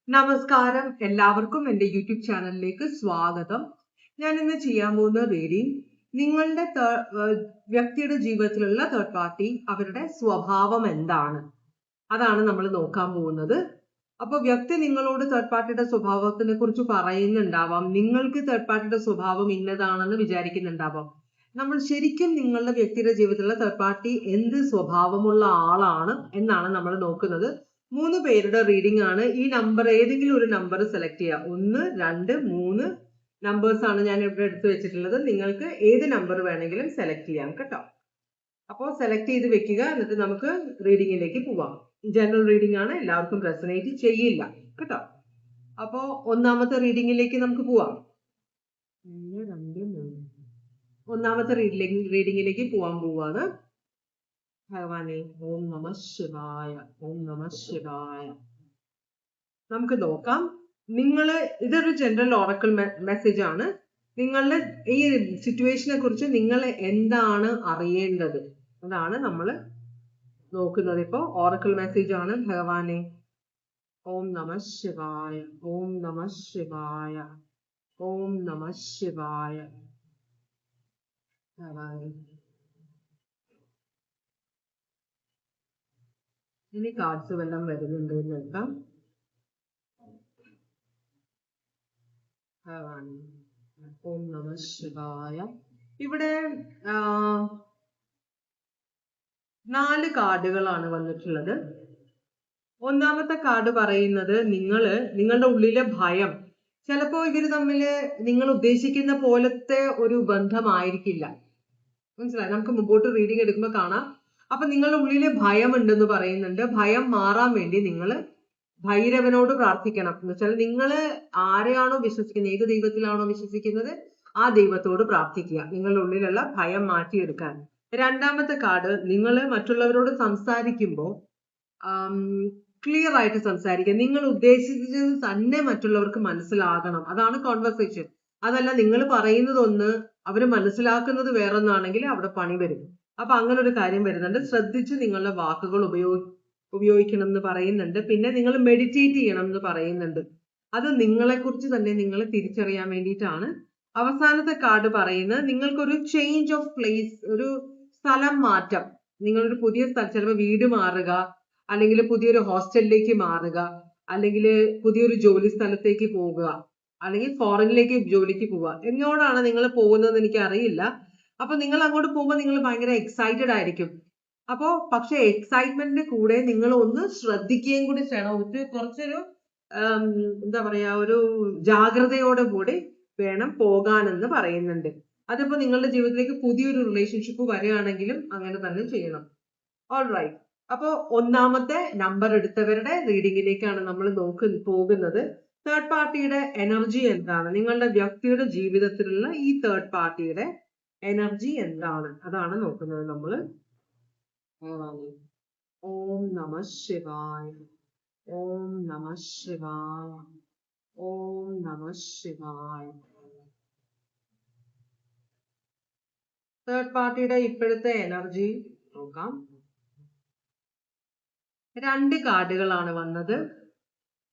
നമസ്കാരം, എല്ലാവർക്കും എൻ്റെ യൂട്യൂബ് ചാനലിലേക്ക് സ്വാഗതം. ഞാൻ ഇന്ന് ചെയ്യാൻ പോകുന്ന റീഡിംഗ് നിങ്ങളുടെ വ്യക്തിയുടെ ജീവിതത്തിലുള്ള തേർഡ് പാർട്ടി അവരുടെ സ്വഭാവം എന്താണ്, അതാണ് നമ്മൾ നോക്കാൻ പോകുന്നത്. അപ്പോൾ വ്യക്തി നിങ്ങളോട് തേർഡ് പാർട്ടിയുടെ സ്വഭാവത്തിനെ കുറിച്ച് പറയുന്നുണ്ടാവാം. നിങ്ങൾക്ക് തേർഡ് പാർട്ടിയുടെ സ്വഭാവം ഇന്നതാണെന്ന് വിചാരിക്കുന്നുണ്ടാവാം. നമ്മൾ ശരിക്കും നിങ്ങളുടെ വ്യക്തിയുടെ ജീവിതത്തിലുള്ള തേർഡ് പാർട്ടി എന്ത് സ്വഭാവമുള്ള ആളാണ് എന്നാണ് നമ്മൾ നോക്കുന്നത്. 3 പേരുടെ റീഡിംഗ് ആണ്. ഈ നമ്പർ ഏതെങ്കിലും ഒരു നമ്പർ സെലക്ട് ചെയ്യുക. 1, 2, 3 നമ്പേഴ്സ് ആണ് ഞാൻ ഇവിടെ എടുത്തു വെച്ചിട്ടുള്ളത്. നിങ്ങൾക്ക് ഏത് നമ്പർ വേണമെങ്കിലും സെലക്ട് ചെയ്യാം കേട്ടോ. അപ്പോൾ സെലക്ട് ചെയ്ത് വെക്കുക, എന്നിട്ട് നമുക്ക് റീഡിങ്ങിലേക്ക് പോവാം. ജനറൽ റീഡിംഗ് ആണ്, എല്ലാവർക്കും റെസനേറ്റ് ചെയ്യില്ല കേട്ടോ. അപ്പോൾ ഒന്നാമത്തെ റീഡിങ്ങിലേക്ക് നമുക്ക് പോവാം. 1, 2, 3 ഒന്നാമത്തെ റീഡിങ്ങിലേക്ക് പോവാൻ പോവാണ്. ഭഗവാനെ, ഓം നമ ശിവായ, ഓം നമ ശിവായ. നമുക്ക് നോക്കാം. ഇതൊരു ജനറൽ ഓറക്കിൾ മെസ്സേജ് ആണ്. നിങ്ങളുടെ ഈ സിറ്റുവേഷനെ കുറിച്ച് നിങ്ങൾ എന്താണ് അറിയേണ്ടത്, അതാണ് നമ്മൾ നോക്കുന്നത്. ഇപ്പോ ഓറക്കിൾ മെസ്സേജ് ആണ്. ഭഗവാനെ, ഓം നമ ശിവായ, ഓം നമ ശിവായ, ഓം നമ ശിവായ. ഭഗവാനെ, ഇനി കാർഡ്സ് വല്ലതും വരുന്നുണ്ട് എന്ന് നോക്കാം. ഓം നമ ശിവായ. ഇവിടെ 4 കാർഡുകളാണ് വന്നിട്ടുള്ളത്. ഒന്നാമത്തെ കാർഡ് പറയുന്നത് നിങ്ങളുടെ ഉള്ളിലെ ഭയം. ചിലപ്പോ ഇവര് തമ്മിൽ നിങ്ങൾ ഉദ്ദേശിക്കുന്ന പോലത്തെ ഒരു ബന്ധമായിരിക്കില്ല. മനസ്സിലായി? നമുക്ക് മുമ്പോട്ട് റീഡിംഗ് എടുക്കുമ്പോൾ കാണാം. അപ്പൊ നിങ്ങളുടെ ഉള്ളിലെ ഭയം ഉണ്ടെന്ന് പറയുന്നുണ്ട്. ഭയം മാറാൻ വേണ്ടി നിങ്ങൾ ഭൈരവനോട് പ്രാർത്ഥിക്കണം. എന്ന് വെച്ചാൽ നിങ്ങൾ ആരെയാണോ വിശ്വസിക്കുന്നത്, ഏത് ദൈവത്തിലാണോ വിശ്വസിക്കുന്നത്, ആ ദൈവത്തോട് പ്രാർത്ഥിക്കുക നിങ്ങളുടെ ഉള്ളിലുള്ള ഭയം മാറ്റിയെടുക്കാൻ. രണ്ടാമത്തെ കാർഡ്, നിങ്ങൾ മറ്റുള്ളവരോട് സംസാരിക്കുമ്പോൾ ക്ലിയർ ആയിട്ട് സംസാരിക്കുക. നിങ്ങൾ ഉദ്ദേശിച്ചത് തന്നെ മറ്റുള്ളവർക്ക് മനസ്സിലാകണം. അതാണ് കോൺവെർസേഷൻ. അതല്ല നിങ്ങൾ പറയുന്നത് ഒന്ന് അവര് മനസ്സിലാക്കുന്നത് വേറൊന്നാണെങ്കിൽ അവിടെ പണി വരും. അപ്പൊ അങ്ങനെ ഒരു കാര്യം വരുന്നുണ്ട്. ശ്രദ്ധിച്ച് നിങ്ങളുടെ വാക്കുകൾ ഉപയോഗിക്കണം എന്ന് പറയുന്നുണ്ട്. പിന്നെ നിങ്ങൾ മെഡിറ്റേറ്റ് ചെയ്യണം എന്ന് പറയുന്നുണ്ട്. അത് നിങ്ങളെ കുറിച്ച് തന്നെ നിങ്ങൾ തിരിച്ചറിയാൻ വേണ്ടിയിട്ടാണ്. അവസാനത്തെ കാർഡ് പറയുന്നത് നിങ്ങൾക്കൊരു ചേഞ്ച് ഓഫ് പ്ലേസ്, ഒരു സ്ഥലം മാറ്റം. നിങ്ങളൊരു പുതിയ സ്ഥലം, ചിലപ്പോൾ വീട് മാറുക, അല്ലെങ്കിൽ പുതിയൊരു ഹോസ്റ്റലിലേക്ക് മാറുക, അല്ലെങ്കിൽ പുതിയൊരു ജോലി സ്ഥലത്തേക്ക് പോകുക, അല്ലെങ്കിൽ ഫോറിനിലേക്ക് ജോലിക്ക് പോവുക. എങ്ങോട്ടാണ് നിങ്ങൾ പോകുന്നത് എനിക്ക് അറിയില്ല. അപ്പൊ നിങ്ങൾ അങ്ങോട്ട് പോകുമ്പോൾ നിങ്ങൾ ഭയങ്കര എക്സൈറ്റഡ് ആയിരിക്കും. അപ്പോ പക്ഷെ എക്സൈറ്റ്മെന്റിന്റെ കൂടെ നിങ്ങൾ ഒന്ന് ശ്രദ്ധിക്കുകയും കൂടി ചെയ്യണം. കുറച്ചൊരു എന്താ പറയാ, ഒരു ജാഗ്രതയോടെ കൂടി വേണം പോകാനെന്ന് പറയുന്നുണ്ട്. അതിപ്പോ നിങ്ങളുടെ ജീവിതത്തിലേക്ക് പുതിയൊരു റിലേഷൻഷിപ്പ് വരികയാണെങ്കിലും അങ്ങനെ തന്നെ ചെയ്യണം. ഓൾറൈറ്റ്. അപ്പോ ഒന്നാമത്തെ നമ്പർ എടുത്തവരുടെ റീഡിങ്ങിലേക്കാണ് നമ്മൾ പോകുന്നത്. തേർഡ് പാർട്ടിയുടെ എനർജി എന്താണ്, നിങ്ങളുടെ വ്യക്തിയുടെ ജീവിതത്തിലുള്ള ഈ തേർഡ് പാർട്ടിയുടെ എനർജി എന്താണ്, അതാണ് നോക്കുന്നത് നമ്മൾ. ഓം നമ ശിവായ, ഓം നമ ശിവായ, ഓം നമ ശിവായ. തേർഡ് പാർട്ടിയുടെ ഇപ്പോഴത്തെ എനർജി നോക്കാം. 2 കാർഡുകളാണ് വന്നത്.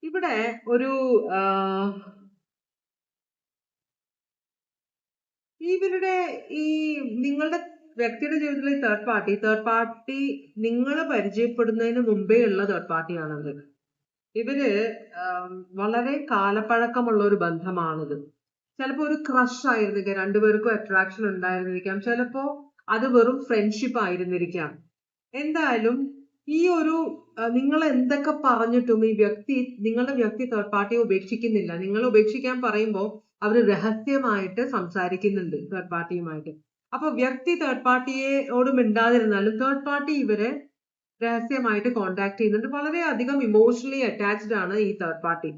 ഇവിടെ ഒരു ഇവരുടെ ഈ നിങ്ങളുടെ വ്യക്തിയുടെ ജീവിതത്തിലെ തേർഡ് പാർട്ടി നിങ്ങൾ പരിചയപ്പെടുന്നതിന് മുമ്പേ ഉള്ള തേർഡ് പാർട്ടിയാണത്. ഇവര് വളരെ കാലപ്പഴക്കമുള്ള ഒരു ബന്ധമാണിത്. ചിലപ്പോ ഒരു ക്രഷ് ആയിരുന്നിരിക്കാം, രണ്ടുപേർക്കും അട്രാക്ഷൻ ഉണ്ടായിരുന്നിരിക്കാം, ചിലപ്പോ അത് വെറും ഫ്രണ്ട്ഷിപ്പ് ആയിരുന്നിരിക്കാം. എന്തായാലും ഈ ഒരു നിങ്ങൾ എന്തൊക്കെ പറഞ്ഞിട്ടും ഈ നിങ്ങളുടെ വ്യക്തി തേർഡ് പാർട്ടിയെ ഉപേക്ഷിക്കുന്നില്ല. നിങ്ങൾ ഉപേക്ഷിക്കാൻ പറയുമ്പോൾ അവര് രഹസ്യമായിട്ട് സംസാരിക്കുന്നുണ്ട് തേർഡ് പാർട്ടിയുമായിട്ട്. അപ്പൊ വ്യക്തി തേർഡ് പാർട്ടിയോട് മിണ്ടാതിരുന്നാലും തേർഡ് പാർട്ടി ഇവരെ രഹസ്യമായിട്ട് കോണ്ടാക്ട് ചെയ്യുന്നുണ്ട്. വളരെയധികം ഇമോഷണലി അറ്റാച്ച്ഡ് ആണ് ഈ തേർഡ് പാർട്ടി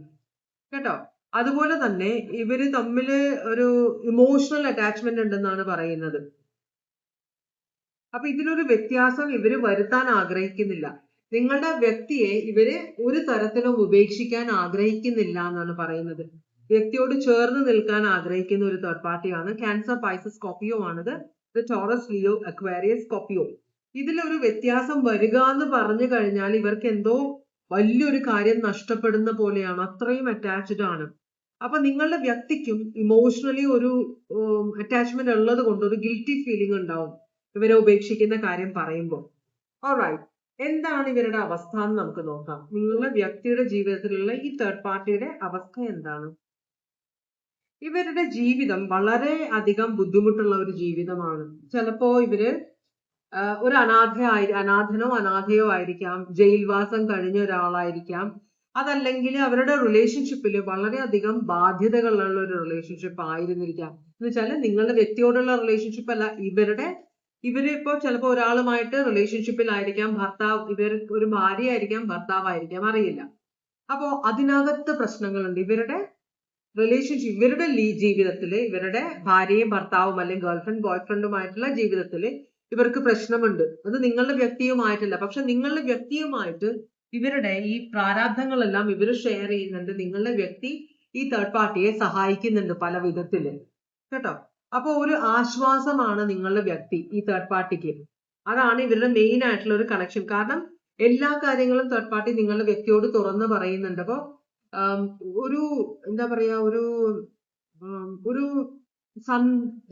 കേട്ടോ. അതുപോലെ തന്നെ ഇവര് തമ്മില് ഒരു ഇമോഷണൽ അറ്റാച്ച്മെന്റ് ഉണ്ടെന്നാണ് പറയുന്നത്. അപ്പൊ ഇതിലൊരു വ്യത്യാസം ഇവര് വരുത്താൻ ആഗ്രഹിക്കുന്നില്ല. നിങ്ങളുടെ വ്യക്തിയെ ഇവര് ഒരു തരത്തിലും ഉപേക്ഷിക്കാൻ ആഗ്രഹിക്കുന്നില്ല എന്നാണ് പറയുന്നത്. വ്യക്തിയോട് ചേർന്ന് നിൽക്കാൻ ആഗ്രഹിക്കുന്ന ഒരു തേർഡ് പാർട്ടിയാണ്. ക്യാൻസർ, പൈസസ്, സ്കോർപിയോ ആണിത്. Taurus, Leo, Aquarius, Scorpio. ഇതിലൊരു വ്യത്യാസം വരിക എന്ന് പറഞ്ഞു കഴിഞ്ഞാൽ ഇവർക്ക് എന്തോ വലിയൊരു കാര്യം നഷ്ടപ്പെടുന്ന പോലെയാണ്, അത്രയും അറ്റാച്ച്ഡ് ആണ്. അപ്പൊ നിങ്ങളുടെ വ്യക്തിക്കും ഇമോഷണലി ഒരു അറ്റാച്ച്മെന്റ് ഉള്ളത് കൊണ്ട് ഒരു ഗിൽറ്റി ഫീലിംഗ് ഉണ്ടാവും ഇവരെ ഉപേക്ഷിക്കുന്ന കാര്യം പറയുമ്പോൾ. ഓൾറൈറ്റ്, എന്താണ് ഇവരുടെ അവസ്ഥ എന്ന് നമുക്ക് നോക്കാം. നിങ്ങളുടെ വ്യക്തിയുടെ ജീവിതത്തിലുള്ള ഈ തേർഡ് പാർട്ടിയുടെ അവസ്ഥ എന്താണ്? ഇവരുടെ ജീവിതം വളരെ അധികം ബുദ്ധിമുട്ടുള്ള ഒരു ജീവിതമാണ്. ചിലപ്പോ ഇവര് ഒരു അനാഥനോ അനാഥയോ ആയിരിക്കാം, ജയിൽവാസം കഴിഞ്ഞ ഒരാളായിരിക്കാം, അതല്ലെങ്കിൽ അവരുടെ റിലേഷൻഷിപ്പിൽ വളരെയധികം ബാധ്യതകളുള്ള ഒരു റിലേഷൻഷിപ്പ് ആയിരുന്നിരിക്കാം. എന്ന് വെച്ചാല് നിങ്ങളുടെ വ്യക്തിയോടുള്ള റിലേഷൻഷിപ്പ് അല്ല, ഇവരിപ്പോ ചിലപ്പോ ഒരാളുമായിട്ട് റിലേഷൻഷിപ്പിലായിരിക്കാം, ഇവർ ഒരു ഭാര്യയായിരിക്കാം, ഭർത്താവായിരിക്കാം, അറിയില്ല. അപ്പോ അതിനകത്ത് പ്രശ്നങ്ങളുണ്ട്. ഇവരുടെ റിലേഷൻഷിപ്പ്, ഇവരുടെ ജീവിതത്തില്, ഇവരുടെ ഭാര്യയും ഭർത്താവും അല്ലെങ്കിൽ ഗേൾഫ്രണ്ട് ബോയ്ഫ്രണ്ടുമായിട്ടുള്ള ജീവിതത്തില് ഇവർക്ക് പ്രശ്നമുണ്ട്. അത് നിങ്ങളുടെ വ്യക്തിയുമായിട്ടല്ല, പക്ഷെ നിങ്ങളുടെ വ്യക്തിയുമായിട്ട് ഇവരുടെ ഈ പ്രാരാബ്ധങ്ങളെല്ലാം ഇവർ ഷെയർ ചെയ്യുന്നുണ്ട്. നിങ്ങളുടെ വ്യക്തി ഈ തേർഡ് പാർട്ടിയെ സഹായിക്കുന്നുണ്ട് പല വിധത്തില്, കേട്ടോ. അപ്പൊ ഒരു ആശ്വാസമാണ് നിങ്ങളുടെ വ്യക്തി ഈ തേർഡ് പാർട്ടിക്ക്. അതാണ് ഇവരുടെ മെയിൻ ആയിട്ടുള്ള ഒരു കണക്ഷൻ. കാരണം എല്ലാ കാര്യങ്ങളും തേർഡ് പാർട്ടി നിങ്ങളുടെ വ്യക്തിയോട് തുറന്ന് പറയുന്നുണ്ട്. അപ്പൊ ഒരു എന്താ പറയാ, ഒരു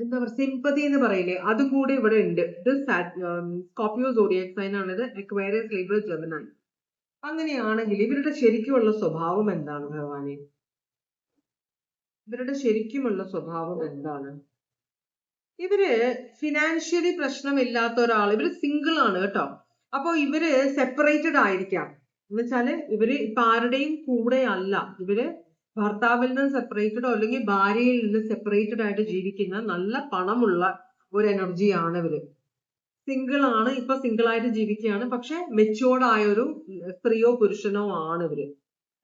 എന്താ പറയുക, സിമ്പതി എന്ന് പറയില്ലേ, അതുകൂടി ഇവിടെ ഉണ്ട്. ഇത് സ്കോർപിയോ സോഡിയാക് സൈൻ ആണിത്, അക്വേറിയസ്, ലിബ്ര, ജെമിനി. അങ്ങനെയാണെങ്കിൽ ഇവരുടെ ശരിക്കുമുള്ള സ്വഭാവം എന്താണ് ഭഗവാനെ? ഇവരുടെ ശരിക്കുമുള്ള സ്വഭാവം എന്താണ്? ഇവര് ഫിനാൻഷ്യലി പ്രശ്നമില്ലാത്ത ഒരാൾ, ഇവര് സിംഗിൾ ആണ് കേട്ടോ. അപ്പൊ ഇവര് സെപ്പറേറ്റഡ് ആയിരിക്കാം. എന്ന് വെച്ചാല് ഇവര് ഇപ്പൊ ആരുടെയും കൂടെ അല്ല, ഇവര് ഭർത്താവിൽ നിന്ന് സെപ്പറേറ്റഡോ അല്ലെങ്കിൽ ഭാര്യയിൽ നിന്ന് സെപ്പറേറ്റഡ് ആയിട്ട് ജീവിക്കുന്ന നല്ല പണമുള്ള ഒരു എനർജിയാണ് ഇവര്. സിംഗിൾ ആണ്, ഇപ്പൊ സിംഗിൾ ആയിട്ട് ജീവിക്കുകയാണ്, പക്ഷെ മെച്ചുവേർഡ് ആയ ഒരു സ്ത്രീയോ പുരുഷനോ ആണ് ഇവര്.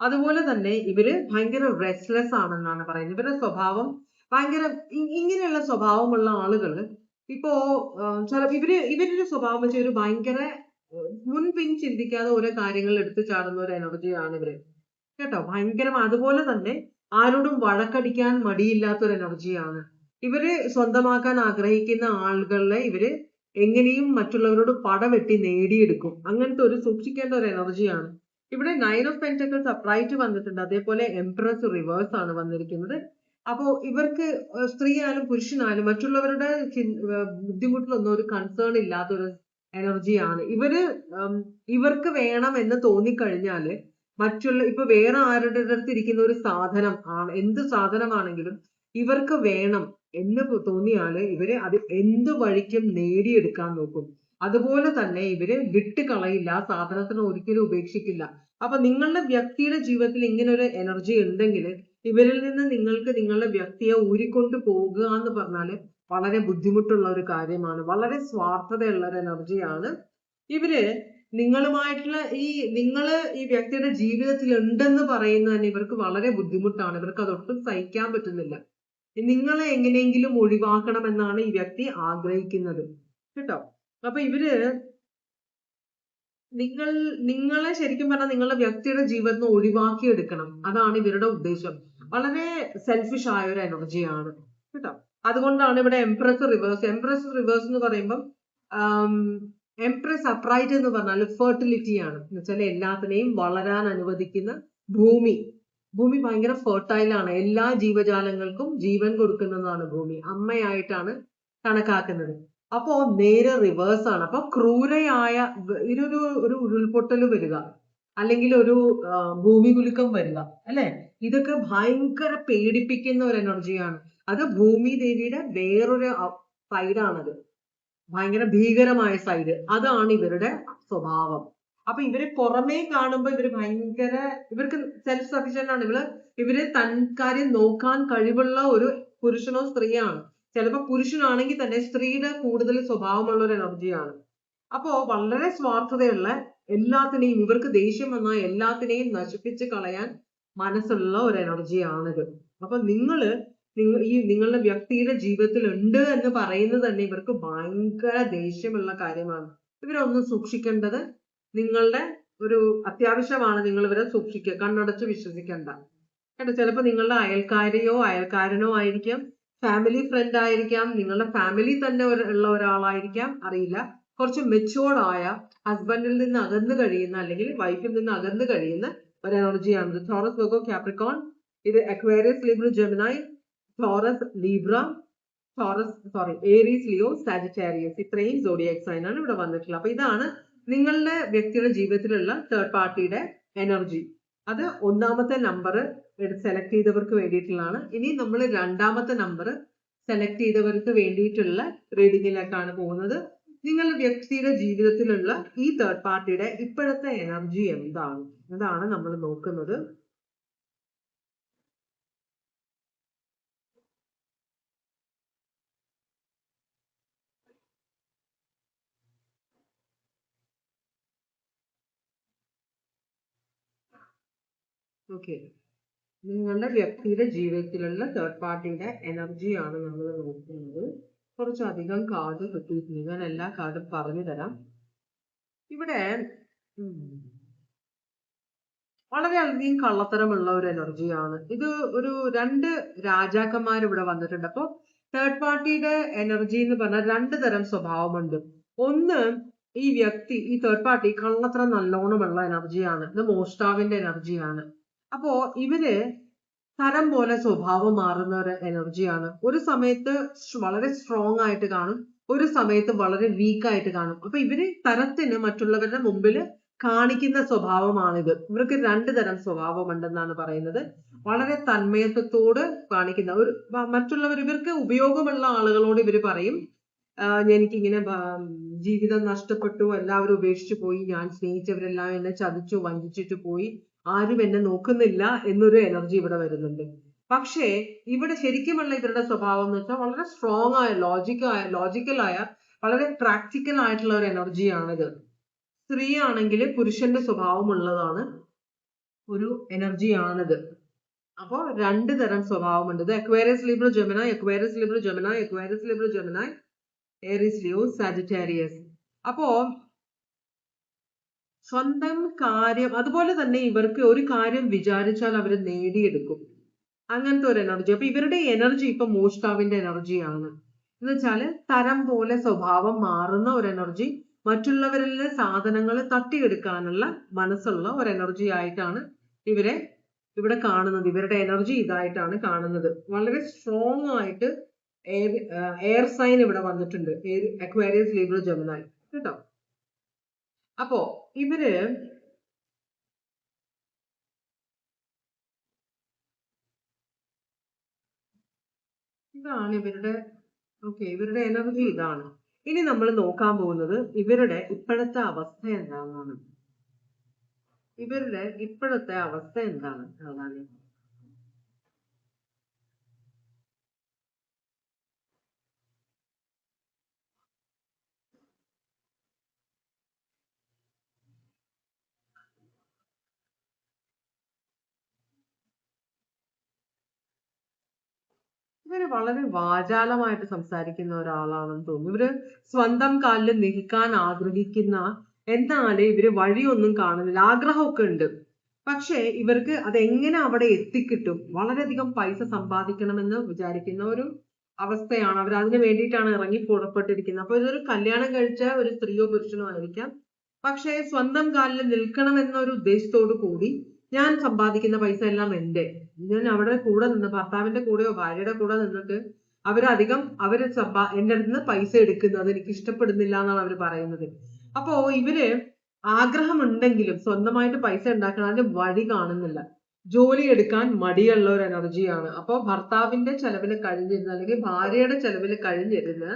അതുപോലെ തന്നെ ഇവര് ഭയങ്കര റെസ്റ്റ്ലെസ് ആണെന്നാണ് പറയുന്നത്. ഇവരുടെ സ്വഭാവം ഭയങ്കര ഇങ്ങനെയുള്ള സ്വഭാവമുള്ള ആളുകള് ഇപ്പോ ഇവരുടെ സ്വഭാവം വെച്ചാൽ ഒരു ഭയങ്കര മുൻപിൻ ചിന്തിക്കാതെ ഓരോ കാര്യങ്ങൾ എടുത്തു ചാടുന്ന ഒരു എനർജിയാണ് ഇവര്, കേട്ടോ. ഭയങ്കരം. അതുപോലെ തന്നെ ആരോടും വഴക്കടിക്കാൻ മടിയില്ലാത്ത ഒരു എനർജിയാണ് ഇവര്. സ്വന്തമാക്കാൻ ആഗ്രഹിക്കുന്ന ആളുകളെ ഇവര് എങ്ങനെയും മറ്റുള്ളവരോട് പടവെട്ടി നേടിയെടുക്കും. അങ്ങനത്തെ ഒരു സൂക്ഷിക്കേണ്ട ഒരു എനർജിയാണ്. ഇവിടെ 9 ഓഫ് പെന്റക്കിൾസ് അപ്രൈറ്റ് വന്നിട്ടുണ്ട്, അതേപോലെ എംപ്രസ് റിവേഴ്സ് ആണ് വന്നിരിക്കുന്നത്. അപ്പോ ഇവർക്ക് സ്ത്രീ ആയാലും പുരുഷനായാലും മറ്റുള്ളവരുടെ ബുദ്ധിമുട്ടിലൊന്നും ഒരു കൺസേൺ ഇല്ലാത്തൊരു എനർജിയാണ് ഇവർക്ക് വേണം എന്ന് തോന്നിക്കഴിഞ്ഞാല് ഇപ്പൊ വേറെ ആരുടെ അടുത്ത് ഇരിക്കുന്ന ഒരു സാധനം ആണ്, എന്ത് സാധനമാണെങ്കിലും ഇവർക്ക് വേണം എന്ന് തോന്നിയാല് ഇവര് അത് എന്ത് വഴിക്കും നേടിയെടുക്കാൻ നോക്കും. അതുപോലെ തന്നെ ഇവര് വിട്ടുകളയില്ല, ആ സാധനത്തിന് ഒരിക്കലും ഉപേക്ഷിക്കില്ല. അപ്പൊ നിങ്ങളുടെ വ്യക്തിയുടെ ജീവിതത്തിൽ ഇങ്ങനെ ഒരു എനർജി ഉണ്ടെങ്കിൽ ഇവരിൽ നിന്ന് നിങ്ങൾക്ക് നിങ്ങളുടെ വ്യക്തിയെ ഊരിക്കൊണ്ട് പോകുക എന്ന് പറഞ്ഞാല് വളരെ ബുദ്ധിമുട്ടുള്ള ഒരു കാര്യമാണ്. വളരെ സ്വാർത്ഥതയുള്ള ഒരു എനർജിയാണ് ഇവര്. നിങ്ങളുമായിട്ടുള്ള നിങ്ങള് ഈ വ്യക്തിയുടെ ജീവിതത്തിൽ ഉണ്ടെന്ന് പറയുന്നത് തന്നെ ഇവർക്ക് വളരെ ബുദ്ധിമുട്ടാണ്. ഇവർക്ക് അതൊട്ടും സഹിക്കാൻ പറ്റുന്നില്ല. നിങ്ങളെ എങ്ങനെയെങ്കിലും ഒഴിവാക്കണമെന്നാണ് ഈ വ്യക്തി ആഗ്രഹിക്കുന്നത്, കേട്ടോ. അപ്പൊ ഇവര് നിങ്ങളെ ശരിക്കും പറഞ്ഞാൽ നിങ്ങളുടെ വ്യക്തിയുടെ ജീവിതത്തിൽ ഒഴിവാക്കി എടുക്കണം, അതാണ് ഇവരുടെ ഉദ്ദേശം. വളരെ സെൽഫിഷ് ആയ ഒരു എനർജിയാണ്, കേട്ടോ. അതുകൊണ്ടാണ് ഇവിടെ എംപ്രസ് റിവേഴ്സ് എന്ന് പറയുമ്പോൾ എംപ്രസ് അപ്രൈറ്റ് എന്ന് പറഞ്ഞാൽ ഫെർട്ടിലിറ്റി ആണ്. എന്ന് വെച്ചാൽ എല്ലാത്തിനെയും വളരാൻ അനുവദിക്കുന്ന ഭൂമി ഭയങ്കര ഫെർട്ടൈൽ ആണ്. എല്ലാ ജീവജാലങ്ങൾക്കും ജീവൻ കൊടുക്കുന്നതാണ് ഭൂമി, അമ്മയായിട്ടാണ് കണക്കാക്കുന്നത്. അപ്പോ നേരെ റിവേഴ്സ് ആണ്. അപ്പൊ ക്രൂരയായ ഒരു ഉരുൾപൊട്ടൽ വരിക, അല്ലെങ്കിൽ ഒരു ഭൂമി കുലുക്കം വരിക, അല്ലെ, ഇതൊക്കെ ഭയങ്കര പേടിപ്പിക്കുന്ന ഒരു എനർജിയാണ്. അത് ഭൂമി ദേവിയുടെ വേറൊരു സൈഡാണത്, ഭയങ്കര ഭീകരമായ സൈഡ്. അതാണ് ഇവരുടെ സ്വഭാവം. അപ്പൊ ഇവര് പുറമേ കാണുമ്പോ ഇവർക്ക് സെൽഫ് സഫിഷ്യന്റ് ആണ്. ഇവര് തൻകാര്യം നോക്കാൻ കഴിവുള്ള ഒരു പുരുഷനോ സ്ത്രീയാണ്. ചിലപ്പോ പുരുഷനാണെങ്കിൽ തന്നെ സ്ത്രീയുടെ കൂടുതൽ സ്വഭാവമുള്ള ഒരു എനർജിയാണ്. അപ്പോ വളരെ സ്വാർത്ഥതയുള്ള, എല്ലാത്തിനെയും ഇവർക്ക് ദേഷ്യം വന്നാൽ എല്ലാത്തിനെയും നശിപ്പിച്ച് കളയാൻ മനസ്സുള്ള ഒരു എനർജിയാണിത്. അപ്പൊ നിങ്ങളുടെ വ്യക്തിയുടെ ജീവിതത്തിൽ ഉണ്ട് എന്ന് പറയുന്നത് തന്നെ ഇവർക്ക് ഭയങ്കര ദേഷ്യമുള്ള കാര്യമാണ്. ഇവരൊന്നും സൂക്ഷിക്കേണ്ടത് നിങ്ങളുടെ ഒരു അത്യാവശ്യമാണ്. നിങ്ങൾ ഇവരെ സൂക്ഷിക്കുക, കണ്ണടച്ച് വിശ്വസിക്കണ്ട, കേട്ടോ. ചിലപ്പോ നിങ്ങളുടെ അയൽക്കാരനോ ആയിരിക്കാം, ഫാമിലി ഫ്രണ്ട് ആയിരിക്കാം, നിങ്ങളുടെ ഫാമിലി തന്നെ ഉള്ള ഒരാളായിരിക്കാം, അറിയില്ല. കുറച്ച് മെച്ചുവേർഡ് ആയ, ഹസ്ബൻഡിൽ നിന്ന് അകന്നു കഴിയുന്ന അല്ലെങ്കിൽ വൈഫിൽ നിന്ന് അകന്നു കഴിയുന്ന ഒരു എനർജിയാണ് ടോറസ്, വെർഗോ, കാപ്രിക്കോൺ. ഇത് Aquarius, Libra, Gemini, Taurus, Libra, Aries, Leo, Sagittarius. ഇത്രയും സോഡിയാക് സൈൻ ആണ് ഇവിടെ വന്നിട്ടുള്ളത്. അപ്പൊ ഇതാണ് നിങ്ങളുടെ വ്യക്തിയുടെ ജീവിതത്തിലുള്ള തേർഡ് പാർട്ടിയുടെ എനർജി. അത് ഒന്നാമത്തെ നമ്പർ സെലക്ട് ചെയ്തവർക്ക് വേണ്ടിയിട്ടുള്ളതാണ്. ഇനി നമ്മൾ രണ്ടാമത്തെ നമ്പർ സെലക്ട് ചെയ്തവർക്ക് വേണ്ടിയിട്ടുള്ള റീഡിങ്ങിലേക്കാണ് പോകുന്നത്. നിങ്ങളുടെ വ്യക്തിയുടെ ജീവിതത്തിലുള്ള ഈ തേർഡ് പാർട്ടിയുടെ ഇപ്പോഴത്തെ എനർജി എന്താണ്, അതാണ് നമ്മൾ നോക്കുന്നത്. ഓക്കെ, നിങ്ങളുടെ വ്യക്തിയുടെ ജീവിതത്തിലുള്ള തേർഡ് പാർട്ടിയുടെ എനർജിയാണ് നമ്മൾ നോക്കുന്നത്. കുറച്ചധികം കാർഡ് കിട്ടിയിട്ടുണ്ട്. ഞാൻ എല്ലാ കാർഡും പറഞ്ഞു തരാം. ഇവിടെ വളരെയധികം കള്ളത്തരമുള്ള ഒരു എനർജിയാണ് ഇത്. ഒരു രണ്ട് രാജാക്കന്മാർ ഇവിടെ വന്നിട്ടുണ്ട്. അപ്പൊ തേർഡ് പാർട്ടിയുടെ എനർജി എന്ന് പറഞ്ഞാൽ രണ്ട് തരം സ്വഭാവമുണ്ട്. ഒന്ന്, ഈ വ്യക്തി, ഈ തേർഡ് പാർട്ടി കള്ളത്തരം നല്ലോണമുള്ള എനർജിയാണ്. ഇത് മോഷ്ടാവിന്റെ എനർജിയാണ്. അപ്പോ ഇവര് തരം പോലെ സ്വഭാവം മാറുന്ന ഒരു എനർജിയാണ്. ഒരു സമയത്ത് വളരെ സ്ട്രോങ് ആയിട്ട് കാണും, ഒരു സമയത്ത് വളരെ വീക്ക് ആയിട്ട് കാണും. അപ്പൊ ഇവര് തരത്തിന് മറ്റുള്ളവരുടെ മുമ്പിൽ കാണിക്കുന്ന സ്വഭാവമാണിത്. ഇവർക്ക് രണ്ട് തരം സ്വഭാവമുണ്ടെന്നാണ് പറയുന്നത്. വളരെ തന്മയത്വത്തോട് കാണിക്കുന്ന ഒരു മറ്റുള്ളവർ, ഇവർക്ക് ഉപയോഗമുള്ള ആളുകളോട് ഇവർ പറയും, എനിക്കിങ്ങനെ ജീവിതം നഷ്ടപ്പെട്ടു, എല്ലാവരും ഉപേക്ഷിച്ചു പോയി, ഞാൻ സ്നേഹിച്ചവരെല്ലാം എന്നെ ചതിച്ചു വഞ്ചിച്ചിട്ട് പോയി, ആരും എന്നെ നോക്കുന്നില്ല എന്നൊരു എനർജി ഇവിടെ വരുന്നുണ്ട്. പക്ഷേ ഇവിടെ ശരിക്കുമുള്ള ഇവരുടെ സ്വഭാവം എന്ന് വെച്ചാൽ വളരെ സ്ട്രോങ് ആയ, ലോജിക്കലായ, വളരെ പ്രാക്ടിക്കൽ ആയിട്ടുള്ള ഒരു എനർജിയാണിത്. സ്ത്രീ ആണെങ്കിൽ പുരുഷന്റെ സ്വഭാവമുള്ളതാണ് ഒരു എനർജിയാണിത്. അപ്പോൾ രണ്ട് തരം സ്വഭാവമുണ്ട്. ഇത് Aquarius, Libra, Gemini, Aquarius, Libra, Gemini, Aquarius, Libra, Gemini, Aries, Leo, Sagittarius. അപ്പോ സ്വന്തം കാര്യം, അതുപോലെ തന്നെ ഇവർക്ക് ഒരു കാര്യം വിചാരിച്ചാൽ അവർ നേടിയെടുക്കും, അങ്ങനത്തെ ഒരു എനർജി. അപ്പൊ ഇവരുടെ എനർജി ഇപ്പൊ മോഷ്ടാവിന്റെ എനർജിയാണ്. എന്ന് വെച്ചാല് തരം പോലെ സ്വഭാവം മാറുന്ന ഒരു എനർജി, മറ്റുള്ളവരിലെ സാധനങ്ങൾ തട്ടിയെടുക്കാനുള്ള മനസ്സുള്ള ഒരു എനർജി ആയിട്ടാണ് ഇവരെ ഇവിടെ കാണുന്നത്. ഇവരുടെ എനർജി ഇതായിട്ടാണ് കാണുന്നത്. വളരെ സ്ട്രോങ് ആയിട്ട് എയർ സൈൻ ഇവിടെ വന്നിട്ടുണ്ട്, അക്വേറിയസ്, ലിബ്ര, ജെമിനി, കേട്ടോ. അപ്പോ ഇവര് ഇതാണ് ഇവരുടെ, ഇവരുടെ എനർജി ഇതാണ്. ഇനി നമ്മൾ നോക്കാൻ പോകുന്നത് ഇവരുടെ ഇപ്പോഴത്തെ അവസ്ഥ എന്താണെന്നാണ്. ഇവരുടെ ഇപ്പോഴത്തെ അവസ്ഥ എന്താണ് കാണാൻ. ഇവര് വളരെ വാചാലമായിട്ട് സംസാരിക്കുന്ന ഒരാളാണെന്ന് തോന്നുന്നു. ഇവര് സ്വന്തം കാലിൽ നിൽക്കാൻ ആഗ്രഹിക്കുന്ന, എന്നാലേ ഇവര് വഴിയൊന്നും കാണുന്നില്ല. ആഗ്രഹമൊക്കെ ഉണ്ട്, പക്ഷെ ഇവർക്ക് അതെങ്ങനെ അവിടെ എത്തിക്കിട്ടും, വളരെയധികം പൈസ സമ്പാദിക്കണമെന്ന് വിചാരിക്കുന്ന ഒരു അവസ്ഥയാണ്. അവർ അതിന് വേണ്ടിയിട്ടാണ് ഇറങ്ങി പുറപ്പെട്ടിരിക്കുന്നത്. അപ്പൊ ഇതൊരു കല്യാണം കഴിച്ച ഒരു സ്ത്രീയോ പുരുഷനോ ആയിരിക്കാം. പക്ഷെ സ്വന്തം കാലിൽ നിൽക്കണം എന്നൊരു ഉദ്ദേശത്തോടു കൂടി, ഞാൻ സമ്പാദിക്കുന്ന പൈസ എല്ലാം എന്റെ, ഞാൻ അവിടെ കൂടെ നിന്ന്, ഭർത്താവിന്റെ കൂടെയോ ഭാര്യയുടെ കൂടെ നിന്നിട്ട് അവര് എന്റെ അടുത്ത് നിന്ന് പൈസ എടുക്കുന്നത് എനിക്ക് ഇഷ്ടപ്പെടുന്നില്ല എന്നാണ് അവർ പറയുന്നത്. അപ്പോ ഇവര് ആഗ്രഹമുണ്ടെങ്കിലും സ്വന്തമായിട്ട് പൈസ ഉണ്ടാക്കണം, അതിന്റെ വഴി കാണുന്നില്ല. ജോലി എടുക്കാൻ മടിയുള്ള ഒരു എനർജിയാണ്. അപ്പോൾ ഭർത്താവിന്റെ ചെലവില് കഴിഞ്ഞിരുന്ന, അല്ലെങ്കിൽ ഭാര്യയുടെ ചെലവില് കഴിഞ്ഞിരുന്ന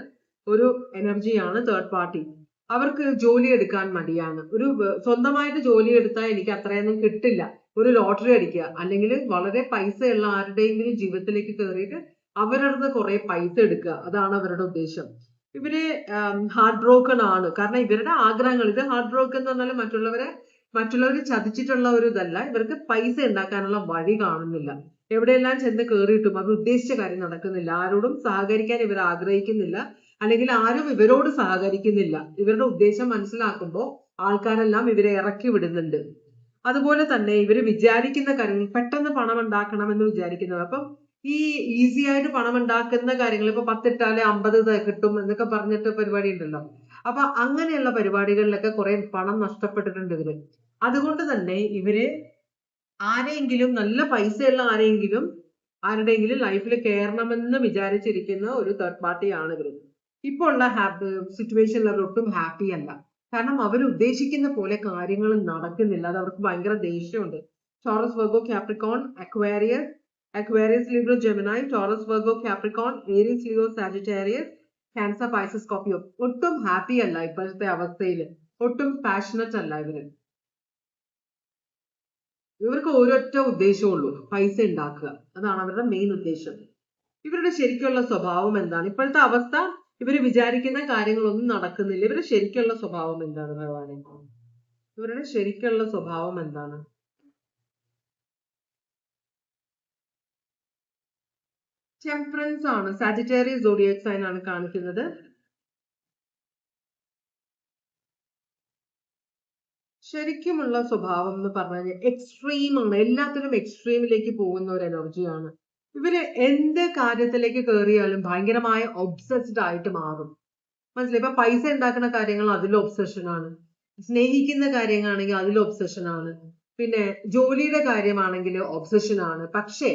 ഒരു എനർജിയാണ് തേർഡ് പാർട്ടി. അവർക്ക് ജോലി എടുക്കാൻ മടിയാണ്. സ്വന്തമായിട്ട് ജോലി എടുത്താൽ എനിക്ക് അത്രയൊന്നും കിട്ടില്ല, ഒരു ലോട്ടറി അടിക്കുക, അല്ലെങ്കിൽ വളരെ പൈസയുള്ള ആരുടെയെങ്കിലും ജീവിതത്തിലേക്ക് കയറിയിട്ട് അവരുടെ കുറെ പൈസ എടുക്കുക, അതാണ് അവരുടെ ഉദ്ദേശം. ഇവര് ഹാർട്ട് ബ്രോക്കൺ ആണ്. കാരണം ഇവരുടെ ആഗ്രഹങ്ങൾ, ഇത് ഹാർട്ട് ബ്രോക്കൺ എന്ന് പറഞ്ഞാൽ മറ്റുള്ളവർ ചതിച്ചിട്ടുള്ള ഒരു ഇതല്ല. ഇവർക്ക് പൈസ ഉണ്ടാക്കാനുള്ള വഴി കാണുന്നില്ല. എവിടെയെല്ലാം ചെന്ന് കയറിയിട്ടും അവർ ഉദ്ദേശിച്ച കാര്യം നടക്കുന്നില്ല. ആരോടും സഹകരിക്കാൻ ഇവർ ആഗ്രഹിക്കുന്നില്ല, അല്ലെങ്കിൽ ആരും ഇവരോട് സഹകരിക്കുന്നില്ല. ഇവരുടെ ഉദ്ദേശം മനസ്സിലാക്കുമ്പോൾ ആൾക്കാരെല്ലാം ഇവരെ ഇറക്കി വിടുന്നുണ്ട്. അതുപോലെ തന്നെ ഇവര് വിചാരിക്കുന്ന കാര്യങ്ങൾ, പെട്ടെന്ന് പണം ഉണ്ടാക്കണമെന്ന് വിചാരിക്കുന്നത്. അപ്പം ഈ ഈസി ആയിട്ട് പണം ഉണ്ടാക്കുന്ന കാര്യങ്ങൾ, ഇപ്പൊ 10 ഇട്ടാലേ 50 കിട്ടും എന്നൊക്കെ പറഞ്ഞിട്ട് പരിപാടി ഉണ്ടല്ലോ, അപ്പൊ അങ്ങനെയുള്ള പരിപാടികളിലൊക്കെ കുറെ പണം നഷ്ടപ്പെട്ടിട്ടുണ്ട് ഇവര്. അതുകൊണ്ട് തന്നെ ഇവര് ആരെങ്കിലും നല്ല പൈസയുള്ള ആരുടെയെങ്കിലും ലൈഫിൽ കയറണമെന്ന് വിചാരിച്ചിരിക്കുന്ന ഒരു തേർഡ് പാർട്ടിയാണ് ഇവര്. ഇപ്പോൾ ഉള്ള സിറ്റുവേഷനിൽ അവർ ഒട്ടും ഹാപ്പി അല്ല. കാരണം അവർ ഉദ്ദേശിക്കുന്ന പോലെ കാര്യങ്ങൾ നടക്കുന്നില്ല. അത് അവർക്ക് ഭയങ്കര ദേഷ്യമുണ്ട്. Taurus, Virgo, Capricorn, Aquarius, Libra, Gemini, Taurus, Virgo, Capricorn, Aries, Leo, Sagittarius, Cancer, Pisces, Scorpio ഒട്ടും ഹാപ്പി അല്ല ഇപ്പോഴത്തെ അവസ്ഥയിൽ. ഒട്ടും പാഷനറ്റ് അല്ല ഇവര്. ഇവർക്ക് ഒരൊറ്റ ഉദ്ദേശമുള്ളൂ, പൈസ ഉണ്ടാക്കുക. അതാണ് അവരുടെ മെയിൻ ഉദ്ദേശം. ഇവരുടെ ശരിക്കുള്ള സ്വഭാവം എന്താണ്? ഇപ്പോഴത്തെ അവസ്ഥ, ഇവര് വിചാരിക്കുന്ന കാര്യങ്ങളൊന്നും നടക്കുന്നില്ല. ഇവരുടെ ശരിക്കുള്ള സ്വഭാവം എന്താണ് ഭഗവാനെ? ഇവരുടെ ശരിക്കുള്ള സ്വഭാവം എന്താണ്? ടെമ്പറൻസ് ആണ്. സാജിറ്റേറിയസ് സോഡിയക് സൈൻ ആണ് കാണിക്കുന്നത്. ശരിക്കുമുള്ള സ്വഭാവം എന്ന് പറഞ്ഞാൽ എക്സ്ട്രീം ആണ്. എല്ലാത്തിനും എക്സ്ട്രീമിലേക്ക് പോകുന്ന ഒരു എനർജിയാണ്. ഇവര് എന്ത് കാര്യത്തിലേക്ക് കയറിയാലും ഭയങ്കരമായ ഒബ്സസ്ഡ് ആയിട്ട് മാറും. മനസ്സിലായി? ഇപ്പൊ പൈസ ഉണ്ടാക്കുന്ന കാര്യങ്ങൾ അതിൽ ഒബ്സഷൻ ആണ്. സ്നേഹിക്കുന്ന കാര്യങ്ങളാണെങ്കിൽ അതിൽ ഒബ്സഷൻ ആണ്. പിന്നെ ജോലിയുടെ കാര്യമാണെങ്കിൽ ഒബ്സഷൻ ആണ്. പക്ഷേ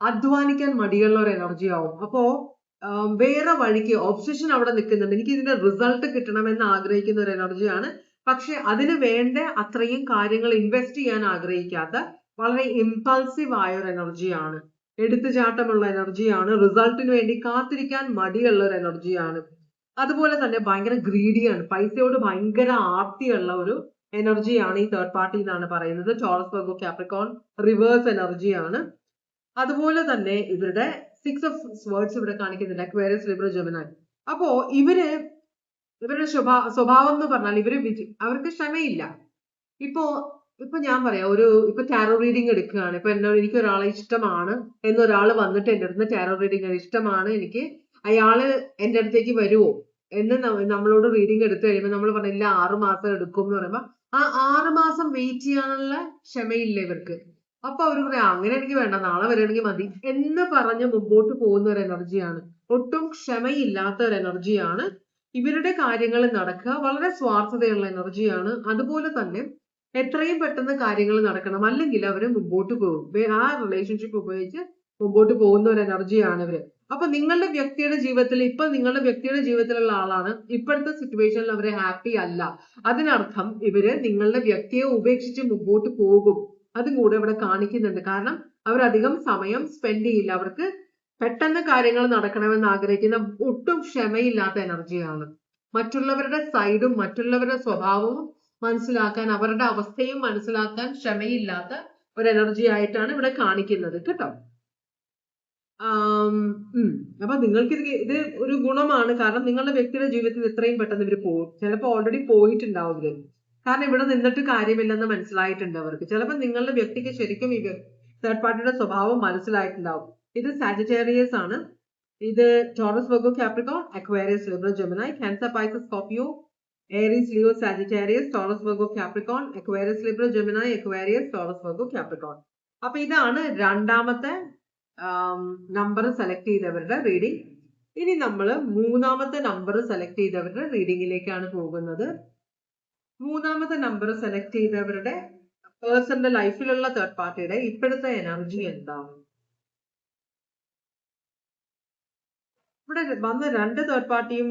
അധ്വാനിക്കാൻ മടിയുള്ള ഒരു എനർജി ആവും. അപ്പോ വേറെ വഴിക്ക് ഒബ്സഷൻ അവിടെ നിൽക്കുന്നുണ്ട്. എനിക്ക് ഇതിന്റെ റിസൾട്ട് കിട്ടണമെന്ന് ആഗ്രഹിക്കുന്ന ഒരു എനർജിയാണ്. പക്ഷെ അതിന് വേണ്ട അത്രയും കാര്യങ്ങൾ ഇൻവെസ്റ്റ് ചെയ്യാൻ ആഗ്രഹിക്കാത്ത വളരെ ഇമ്പൾസീവ് ആയ ഒരു എനർജിയാണ്. എടുത്തുചാട്ടമുള്ള എനർജിയാണ്. റിസൾട്ടിന് വേണ്ടി കാത്തിരിക്കാൻ മടിയുള്ള ഒരു എനർജിയാണ്. അതുപോലെ തന്നെ ഭയങ്കര ഗ്രീഡിയാണ്. പൈസയോട് ഭയങ്കര ആർത്തിയുള്ള ഒരു എനർജിയാണ് ഈ തേർഡ് പാർട്ടി എന്നാണ് പറയുന്നത്. ടോറസ്, വെർഗോ, കാപ്രിക്കോൺ റിവേഴ്സ് എനർജിയാണ്. അതുപോലെ തന്നെ ഇവരുടെ 6 of Swords ഇവിടെ കാണിക്കുന്നില്ല. Aquarius, Libra, Gemini. അപ്പോ ഇവരുടെ സ്വഭാവം എന്ന് പറഞ്ഞാൽ അവർക്ക് ക്ഷമയില്ല. ഇപ്പൊ ഞാൻ പറയാം, ഇപ്പൊ ടാരോ റീഡിങ് എടുക്കുകയാണ്. ഇപ്പൊ എനിക്ക് ഒരാളെ ഇഷ്ടമാണ് എന്നൊരാൾ വന്നിട്ട് എൻ്റെ അടുത്ത് ടാരോ റീഡിങ് ഇഷ്ടമാണ് എനിക്ക്, അയാള് എൻ്റെ അടുത്തേക്ക് വരുമോ എന്ന് നമ്മളോട് റീഡിങ് എടുത്തു കഴിയുമ്പോൾ നമ്മൾ പറഞ്ഞില്ല 6 മാസം എടുക്കും എന്ന് പറയുമ്പോ ആ 6 മാസം വെയിറ്റ് ചെയ്യാനുള്ള ക്ഷമയില്ല ഇവർക്ക്. അപ്പൊ അവര് പറയാം അങ്ങനെ എനിക്ക് വേണ്ട, നാളെ വരികയാണെങ്കിൽ മതി എന്ന് പറഞ്ഞ് മുമ്പോട്ട് പോകുന്ന ഒരു എനർജിയാണ്. ഒട്ടും ക്ഷമയില്ലാത്ത ഒരു എനർജിയാണ്. ഇവരുടെ കാര്യങ്ങൾ നടക്കുക വളരെ സ്വാർത്ഥതയുള്ള എനർജിയാണ്. അതുപോലെ തന്നെ എത്രയും പെട്ടെന്ന് കാര്യങ്ങൾ നടക്കണം, അല്ലെങ്കിൽ അവര് മുമ്പോട്ട് പോകും. ആ റിലേഷൻഷിപ്പ് ഉപയോഗിച്ച് മുമ്പോട്ട് പോകുന്ന ഒരു എനർജിയാണ് ഇവര്. അപ്പൊ നിങ്ങളുടെ വ്യക്തിയുടെ ജീവിതത്തിലുള്ള ആളാണ് ഇപ്പോഴത്തെ സിറ്റുവേഷനിൽ അവര് ഹാപ്പി അല്ല. അതിനർത്ഥം ഇവര് നിങ്ങളുടെ വ്യക്തിയെ ഉപേക്ഷിച്ച് മുമ്പോട്ട് പോകും. അതും കൂടെ ഇവിടെ കാണിക്കുന്നുണ്ട്. കാരണം അവരധികം സമയം സ്പെൻഡ് ചെയ്യില്ല. അവർക്ക് പെട്ടെന്ന് കാര്യങ്ങൾ നടക്കണമെന്ന് ആഗ്രഹിക്കുന്ന ഒട്ടും ക്ഷമയില്ലാത്ത എനർജിയാണ്. മറ്റുള്ളവരുടെ സൈഡും മറ്റുള്ളവരുടെ സ്വഭാവവും മനസ്സിലാക്കാൻ, അവരുടെ അവസ്ഥയും മനസ്സിലാക്കാൻ ക്ഷമയില്ലാത്ത ഒരു എനർജി ആയിട്ടാണ് ഇവിടെ കാണിക്കുന്നത് കേട്ടോ. അപ്പൊ നിങ്ങൾക്ക് ഇത് ഒരു ഗുണമാണ്. കാരണം നിങ്ങളുടെ വ്യക്തിയുടെ ജീവിതത്തിൽ എത്രയും പെട്ടെന്ന് ഇവർ പോകും. ചിലപ്പോൾ ഓൾറെഡി പോയിട്ടുണ്ടാവും ഇവര്. കാരണം ഇവിടെ നിന്നിട്ട് കാര്യമില്ലെന്ന് മനസ്സിലായിട്ടുണ്ട് അവർക്ക്. ചിലപ്പോൾ നിങ്ങളുടെ വ്യക്തിക്ക് ശരിക്കും ഈ തേർഡ് പാർട്ടിയുടെ സ്വഭാവം മനസ്സിലായിട്ടുണ്ടാവും. ഇത് സാജിറ്റേറിയസ് ആണ്. ഇത് Taurus, Virgo, Capricorn, Aquarius, Libra, Gemini, Cancer, Pisces, Scorpio, Aries, Leo, Sagittarius, Taurus, Virgo, Capricorn, Aquarius, Libra, Gemini, Aquarius, Taurus, Virgo, Capricorn. അപ്പൊ ഇതാണ് രണ്ടാമത്തെ നമ്പർ സെലക്ട് ചെയ്തവരുടെ റീഡിംഗ്. ഇനി നമ്മൾ മൂന്നാമത്തെ നമ്പർ സെലക്ട് ചെയ്തവരുടെ റീഡിങ്ങിലേക്കാണ് പോകുന്നത്. മൂന്നാമത്തെ നമ്പർ സെലക്ട് ചെയ്തവരുടെ പേഴ്സന്റെ ലൈഫിലുള്ള തേർഡ് പാർട്ടിയുടെ ഇപ്പോഴത്തെ എനർജി എന്താണ്? ഇവിടെ വന്ന 2 തേർഡ് പാർട്ടിയും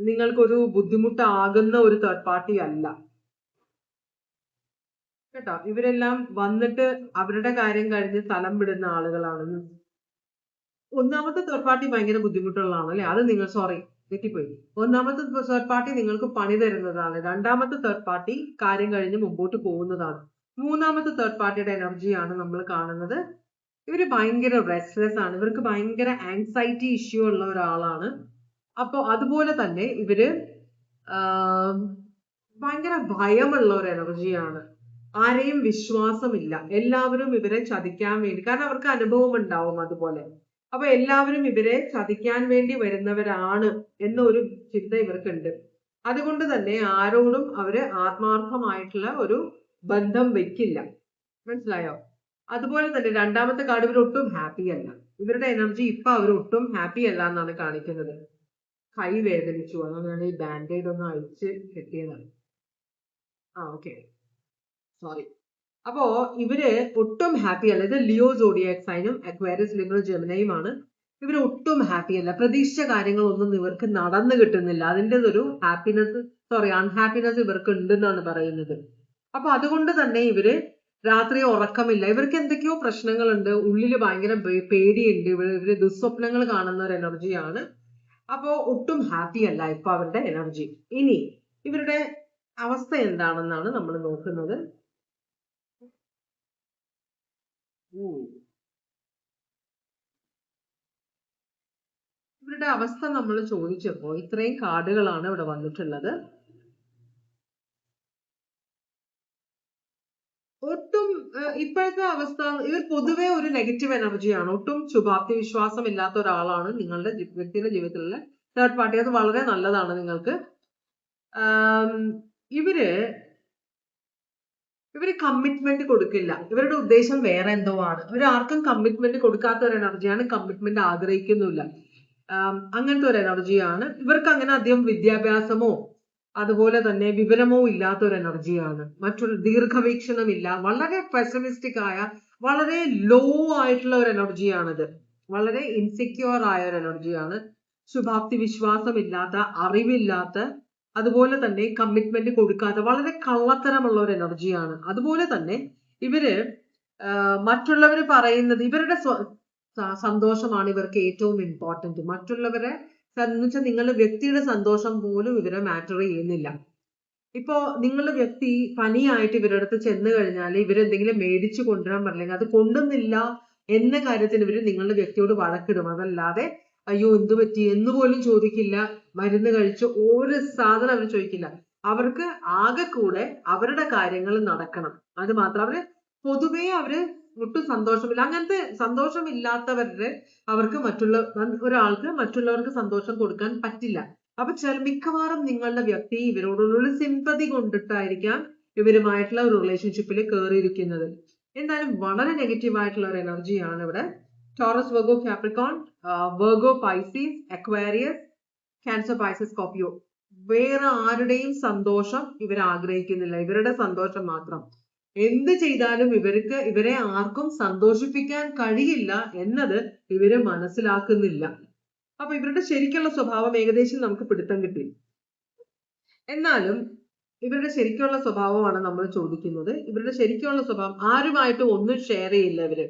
നിങ്ങൾക്കൊരു ബുദ്ധിമുട്ടാകുന്ന ഒരു തേർഡ് പാർട്ടി അല്ല കേട്ടോ. ഇവരെല്ലാം വന്നിട്ട് അവരുടെ കാര്യം കഴിഞ്ഞ് സ്ഥലം വിടുന്ന ആളുകളാണ്. ഒന്നാമത്തെ തേർഡ് പാർട്ടി ഭയങ്കര ബുദ്ധിമുട്ടുള്ളതാണ് അല്ലെ? അത് നിങ്ങൾ തെറ്റിപ്പോയി. ഒന്നാമത്തെ തേർഡ് പാർട്ടി നിങ്ങൾക്ക് പണി തരുന്നതാണ്. രണ്ടാമത്തെ തേർഡ് പാർട്ടി കാര്യം കഴിഞ്ഞ് മുമ്പോട്ട് പോകുന്നതാണ്. മൂന്നാമത്തെ തേർഡ് പാർട്ടിയുടെ എനർജിയാണ് നമ്മൾ കാണുന്നത്. ഇവര് ഭയങ്കര റെസ്റ്റ്ലെസ് ആണ്. ഇവർക്ക് ഭയങ്കര ആൻസൈറ്റി ഇഷ്യൂ ഉള്ള ഒരാളാണ്. അപ്പൊ അതുപോലെ തന്നെ ഇവര് ഭയങ്കര ഭയമുള്ള ഒരു എനർജിയാണ്. ആരെയും വിശ്വാസമില്ല. എല്ലാവരും ഇവരെ ചതിക്കാൻ വേണ്ടി, കാരണം അവർക്ക് അനുഭവം ഉണ്ടാവും അതുപോലെ. അപ്പൊ എല്ലാവരും ഇവരെ ചതിക്കാൻ വേണ്ടി വരുന്നവരാണ് എന്നൊരു ചിന്ത ഇവർക്കുണ്ട്. അതുകൊണ്ട് തന്നെ ആരോടും അവര് ആത്മാർത്ഥമായിട്ടുള്ള ഒരു ബന്ധം വെക്കില്ല. മനസ്സിലായോ? അതുപോലെ തന്നെ രണ്ടാമത്തെ കാർഡ്, ഇവർ ഒട്ടും ഹാപ്പി അല്ല. ഇവരുടെ എനർജി ഇപ്പൊ അവർ ഒട്ടും ഹാപ്പി അല്ല എന്നാണ് കാണിക്കുന്നത്. കൈ വേദനിച്ചു, അതുകൊണ്ടാണ് ഈ ബാൻഡേഡ് ഒന്ന് അഴിച്ച് കെട്ടിയതാണ്. Okay, sorry. അപ്പോ ഇവര് ഒട്ടും ഹാപ്പി അല്ല. ഇത് ലിയോ സോഡിയാക് സൈനും അക്വേറിയസ്, ലിബ്ര, ജെമിനിയുമാണ്. ഇവർ ഒട്ടും ഹാപ്പി അല്ല. പ്രതീക്ഷിച്ച കാര്യങ്ങളൊന്നും ഇവർക്ക് നടന്നു കിട്ടുന്നില്ല. അതിൻ്റെ ഒരു അൺഹാപ്പിനെസ് ഇവർക്ക് ഉണ്ടെന്നാണ് പറയുന്നത്. അപ്പൊ അതുകൊണ്ട് തന്നെ ഇവര് രാത്രി ഉറക്കമില്ല. ഇവർക്ക് എന്തൊക്കെയോ പ്രശ്നങ്ങളുണ്ട്, ഉള്ളിൽ ഭയങ്കര പേടിയുണ്ട്, ഇവര് ദുസ്വപ്നങ്ങൾ കാണുന്ന ഒരു എനർജിയാണ്. അപ്പോ ഒട്ടും ഹാപ്പി അല്ല ഇപ്പൊ അവരുടെ എനർജി. ഇനി ഇവരുടെ അവസ്ഥ എന്താണെന്നാണ് നമ്മൾ നോക്കുന്നത്. ഇവരുടെ അവസ്ഥ നമ്മൾ ചോദിച്ചപ്പോ ഇത്രയും കാർഡുകളാണ് ഇവിടെ വന്നിട്ടുള്ളത്. ഒട്ടും ഇപ്പോഴത്തെ അവസ്ഥ, ഇവർ പൊതുവെ ഒരു നെഗറ്റീവ് എനർജിയാണ്. ഒട്ടും ശുഭാപ്തി വിശ്വാസം ഇല്ലാത്ത ഒരാളാണ് നിങ്ങളുടെ വ്യക്തിയുടെ ജീവിതത്തിലുള്ള തേർഡ് പാർട്ടി. അത് വളരെ നല്ലതാണ് നിങ്ങൾക്ക്. ഇവര് കമ്മിറ്റ്മെന്റ് കൊടുക്കില്ല. ഇവരുടെ ഉദ്ദേശം വേറെ എന്തോ ആണ്. ഇവർ ആർക്കും കമ്മിറ്റ്മെന്റ് കൊടുക്കാത്ത ഒരു എനർജിയാണ്. കമ്മിറ്റ്മെന്റ് ആഗ്രഹിക്കുന്നില്ല. അങ്ങനത്തെ ഒരു എനർജിയാണ്. ഇവർക്ക് അങ്ങനെ അധികം വിദ്യാഭ്യാസമോ അതുപോലെ തന്നെ വിവരമോ ഇല്ലാത്ത ഒരു എനർജിയാണ്. മറ്റൊരു ദീർഘവീക്ഷണമില്ല. വളരെ പെസമിസ്റ്റിക് ആയ, വളരെ ലോ ആയിട്ടുള്ള ഒരു എനർജിയാണിത്. വളരെ ഇൻസെക്യൂർ ആയ ഒരു എനർജിയാണ്. ശുഭാപ്തി വിശ്വാസമില്ലാത്ത, അറിവില്ലാത്ത, അതുപോലെ തന്നെ കമ്മിറ്റ്മെന്റ് കൊടുക്കാത്ത, വളരെ കള്ളത്തരമുള്ള ഒരു എനർജിയാണ്. അതുപോലെ തന്നെ ഇവര് മറ്റുള്ളവർ പറയുന്നത്, ഇവരുടെ സന്തോഷമാണ് ഇവർക്ക് ഏറ്റവും ഇമ്പോർട്ടന്റ്. മറ്റുള്ളവരെ വെച്ചാൽ നിങ്ങളുടെ വ്യക്തിയുടെ സന്തോഷം പോലും ഇവരെ മാറ്റർ ചെയ്യുന്നില്ല. ഇപ്പോ നിങ്ങളുടെ വ്യക്തി പനിയായിട്ട് ഇവരുടെ അടുത്ത് ചെന്ന് കഴിഞ്ഞാൽ ഇവരെന്തെങ്കിലും മേടിച്ചു കൊണ്ടുവരാൻ പറഞ്ഞില്ലെങ്കിൽ അത് കൊണ്ടുവന്നില്ല എന്ന കാര്യത്തിന് ഇവര് നിങ്ങളുടെ വ്യക്തിയോട് വഴക്കിടും. അതല്ലാതെ അയ്യോ എന്തു പറ്റി എന്ന് പോലും ചോദിക്കില്ല. മരുന്ന് കഴിച്ച് ഒരു സാധനം അവർ ചോദിക്കില്ല. അവർക്ക് ആകെ കൂടെ അവരുടെ കാര്യങ്ങൾ നടക്കണം. അത് മാത്രം. പൊതുവേ അവര് ഒട്ടും സന്തോഷമില്ല. അങ്ങനത്തെ സന്തോഷമില്ലാത്തവരുടെ അവർക്ക് ഒരാൾക്ക് മറ്റുള്ളവർക്ക് സന്തോഷം കൊടുക്കാൻ പറ്റില്ല. അപ്പൊ മിക്കവാറും നിങ്ങളുടെ വ്യക്തി ഇവരോടുള്ള സിമ്പതി കൊണ്ടിട്ടായിരിക്കാം ഇവരുമായിട്ടുള്ള ഒരു റിലേഷൻഷിപ്പിൽ കയറിയിരിക്കുന്നത്. എന്തായാലും വളരെ നെഗറ്റീവ് ആയിട്ടുള്ള ഒരു എനർജിയാണ് ഇവിടെ. Taurus, Virgo, Capricorn, Virgo, Pisces, Aquarius, Cancer, Pisces, Scorpio. വേറെ ആരുടെയും സന്തോഷം ഇവർ ആഗ്രഹിക്കുന്നില്ല. ഇവരുടെ സന്തോഷം മാത്രം. എന്ത് ചെയ്താലും ഇവരെ ആർക്കും സന്തോഷിപ്പിക്കാൻ കഴിയില്ല എന്നത് ഇവര് മനസ്സിലാക്കുന്നില്ല. അപ്പൊ ഇവരുടെ ശരിക്കുള്ള സ്വഭാവം ഏകദേശം നമുക്ക് പിടുത്തം കിട്ടി. എന്നാലും ഇവരുടെ ശരിക്കുള്ള സ്വഭാവമാണ് നമ്മൾ ചോദിക്കുന്നത്. ഇവരുടെ ശരിക്കുള്ള സ്വഭാവം ആരുമായിട്ടും ഒന്നും ഷെയർ ചെയ്യില്ല ഇവര്.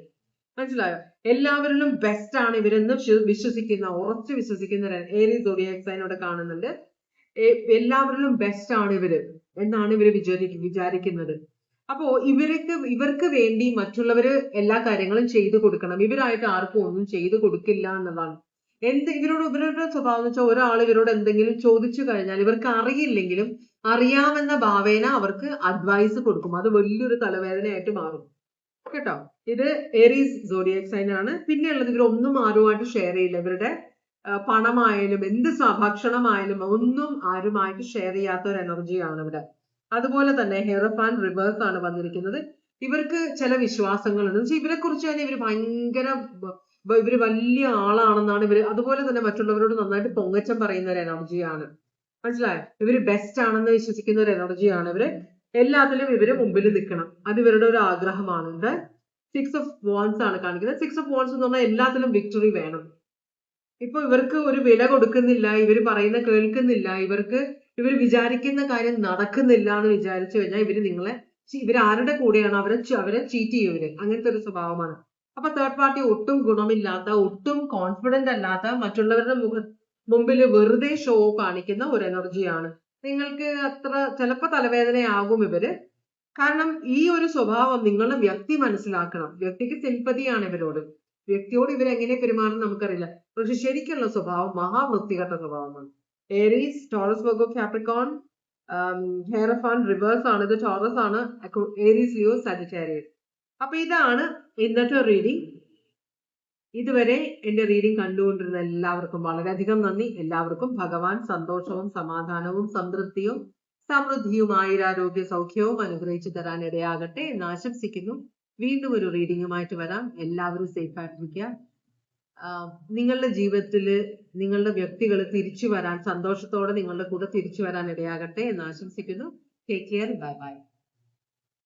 മനസ്സിലായോ? എല്ലാവരിലും ബെസ്റ്റ് ആണ് ഇവരെന്ന് ഉറച്ചു വിശ്വസിക്കുന്ന ഏരീസ് സോഡിയാക് സൈൻ ഇവിടെ കാണുന്നുണ്ട്. എല്ലാവരിലും ബെസ്റ്റ് ആണ് ഇവര് എന്നാണ് ഇവര് വിചാരിക്കുന്നത്. അപ്പോ ഇവർക്ക് വേണ്ടി മറ്റുള്ളവര് എല്ലാ കാര്യങ്ങളും ചെയ്തു കൊടുക്കണം. ഇവരായിട്ട് ആർക്കും ഒന്നും ചെയ്തു കൊടുക്കില്ല എന്നതാണ്. ഇവരുടെ സ്വഭാവം എന്ന് വെച്ചാൽ ഒരാൾ ഇവരോട് എന്തെങ്കിലും ചോദിച്ചു കഴിഞ്ഞാൽ ഇവർക്ക് അറിയില്ലെങ്കിലും അറിയാമെന്ന ഭാവേന അവർക്ക് അഡ്വൈസ് കൊടുക്കും. അത് വലിയൊരു തലവേദനയായിട്ട് മാറും കേട്ടോ. ഇത് ഏരീസ് സോഡിയാക് സൈൻ ആണ്. പിന്നെയുള്ളത് ഇവരൊന്നും ആരുമായിട്ട് ഷെയർ ചെയ്യില്ല. ഇവരുടെ പണമായാലും എന്ത് ഭക്ഷണമായാലും ഒന്നും ആരുമായിട്ട് ഷെയർ ചെയ്യാത്ത ഒരു എനർജിയാണ് ഇവിടെ. അതുപോലെ തന്നെ ഹെയറോഫാൻ റിവേഴ്സ് ആണ് വന്നിരിക്കുന്നത്. ഇവർക്ക് ചില വിശ്വാസങ്ങളുണ്ട്. ഇവരെ കുറിച്ച് തന്നെ ഇവര് വലിയ ആളാണെന്നാണ് ഇവര്. അതുപോലെ തന്നെ മറ്റുള്ളവരോട് നന്നായിട്ട് പൊങ്ങച്ചം പറയുന്ന ഒരു എനർജിയാണ്. മനസ്സിലായോ? ഇവര് ബെസ്റ്റ് ആണെന്ന് വിശ്വസിക്കുന്ന ഒരു എനർജിയാണ് ഇവര്. എല്ലാത്തിലും ഇവര് മുമ്പിൽ നിൽക്കണം. അത് ഇവരുടെ ഒരു ആഗ്രഹമാണ്. ഇത് 6 of Wands ആണ് കാണിക്കുന്നത്. 6 of Wands എന്ന് പറഞ്ഞാൽ എല്ലാത്തിലും വിക്ടറി വേണം. ഇപ്പൊ ഇവർക്ക് ഒരു വില കൊടുക്കുന്നില്ല, ഇവര് പറയുന്ന കേൾക്കുന്നില്ല, ഇവർ വിചാരിക്കുന്ന കാര്യം നടക്കുന്നില്ല എന്ന് വിചാരിച്ചു കഴിഞ്ഞാൽ ഇവർ ആരുടെ കൂടെയാണ് അവരെ ചീറ്റ് ചെയ്യും ഇവര്. അങ്ങനത്തെ ഒരു സ്വഭാവമാണ്. അപ്പൊ തേർഡ് പാർട്ടി ഒട്ടും ഗുണമില്ലാത്ത, ഒട്ടും കോൺഫിഡന്റ് അല്ലാത്ത, മറ്റുള്ളവരുടെ മുമ്പിൽ വെറുതെ ഷോ കാണിക്കുന്ന ഒരു എനർജിയാണ്. നിങ്ങൾക്ക് ചിലപ്പോ തലവേദനയാകും ഇവര്. കാരണം ഈ ഒരു സ്വഭാവം നിങ്ങളുടെ വ്യക്തി മനസ്സിലാക്കണം. വ്യക്തിക്ക് സിമ്പതിയാണ് വ്യക്തിയോട് ഇവരെങ്ങനെ പെരുമാറും നമുക്കറിയില്ല. പക്ഷെ ശരിക്കുള്ള സ്വഭാവം മഹാവൃത്തികെട്ട സ്വഭാവമാണ്. Aries, Taurus, Virgo, Capricorn, hierophant reverse ആണ്. ഇത് ടോറസ് ആണ്. Aries, Leo, Sagittarius. അപ്പൊ ഇതാണ് ഇന്നത്തെ റീഡിംഗ്. ഇതുവരെ എന്റെ റീഡിംഗ് കണ്ടുകൊണ്ടിരുന്ന എല്ലാവർക്കും വളരെയധികം നന്ദി. എല്ലാവർക്കും ഭഗവാൻ സന്തോഷവും സമാധാനവും സംതൃപ്തിയും സമൃദ്ധിയും ആയുരാരോഗ്യ സൗഖ്യവും അനുഗ്രഹിച്ചു തരാൻ ഇടയാകട്ടെ എന്ന് ആശംസിക്കുന്നു. വീണ്ടും ഒരു റീഡിങ്ങുമായിട്ട് വരാം. എല്ലാവരും സേഫ് ആയിട്ടിരിക്കുക. നിങ്ങളുടെ ജീവിതത്തിൽ നിങ്ങളുടെ വ്യക്തികൾ തിരിച്ചു വരാൻ, സന്തോഷത്തോടെ നിങ്ങളുടെ കൂടെ തിരിച്ചു വരാൻ ഇടയാകട്ടെ എന്ന് ആശംസിക്കുന്നു. Take care. Bye bye.